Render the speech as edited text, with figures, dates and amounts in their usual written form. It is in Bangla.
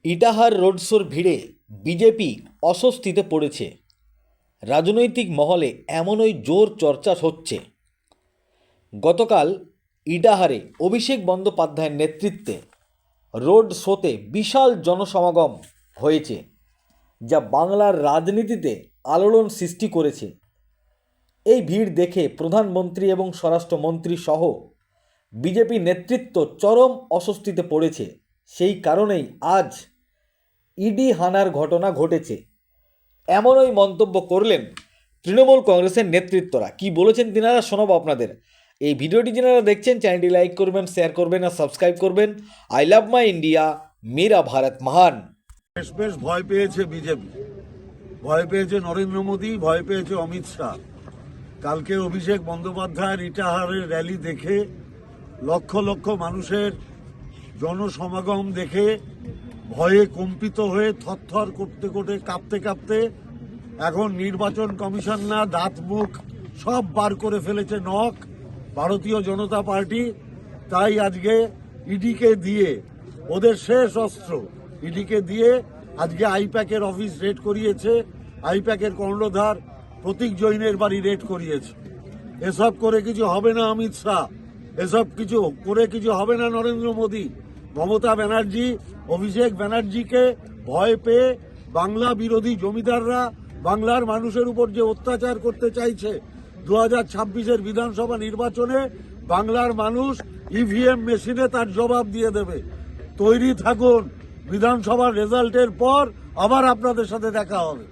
ইটাহার রোড শোর ভিড়ে বিজেপি অস্বস্তিতে পড়েছে। রাজনৈতিক মহলে এমনই জোর চর্চা হচ্ছে। গতকাল ইটাহারে অভিষেক বন্দ্যোপাধ্যায়ের নেতৃত্বে রোড শোতে বিশাল জনসমাগম হয়েছে, যা বাংলার রাজনীতিতে আলোড়ন সৃষ্টি করেছে। এই ভিড় দেখে প্রধানমন্ত্রী এবং স্বরাষ্ট্রমন্ত্রী সহ বিজেপি নেতৃত্ব চরম অস্বস্তিতে পড়েছে। সেই কারণেই আজ ইডি হানার ঘটনা ঘটেছে। এমনই মন্তব্য করলেন তৃণমূল কংগ্রেসের নেতৃত্বরা। কি বলেছেন তিনারা শোনাবো আপনাদের। এই ভিডিওটি যারা দেখছেন চ্যানেলটি লাইক করবেন, শেয়ার করবেন আর সাবস্ক্রাইব করবেন। আই লাভ মাই ইন্ডিয়া, মেরা ভারত মহান। বেশ ভয় পেয়েছে বিজেপি, ভয় পেয়েছে নরেন্দ্র মোদী, ভয় পেয়েছে অমিত শাহ। কালকে অভিষেক বন্দ্যোপাধ্যায়ের ইটাহারের র্যালি দেখে, লক্ষ লক্ষ মানুষের জনসমাগম দেখে ভয়ে কম্পিত হয়ে থরথর করতে করতে কাঁপতে কাঁপতে এখন নির্বাচন কমিশন না দাঁত মুখ সব বার করে ফেলেছে নখ ভারতীয় জনতা পার্টি। তাই আজকে ইডিকে দিয়ে, ওদের শেষ অস্ত্র ইডিকে দিয়ে আজকে আইপ্যাকের অফিস রেড করিয়েছে, আইপ্যাকের কর্ণধার প্রতীক জৈনের বাড়ি রেড করিয়েছে। এসব করে কিছু হবে না অমিত শাহ, এসব কিছু করে কিছু হবে না নরেন্দ্র মোদী। মমতা ব্যানার্জি, অভিষেক ব্যানার্জিকে ভয় পেয়ে বাংলা বিরোধী জমিদাররা বাংলার মানুষের উপর যে অত্যাচার করতে চাইছে, 2026-এর বিধানসভা নির্বাচনে বাংলার মানুষ ইভিএম মেশিনে তার জবাব দিয়ে দেবে। তৈরি থাকুন, বিধানসভার রেজাল্টের পর আবার আপনাদের সাথে দেখা হবে।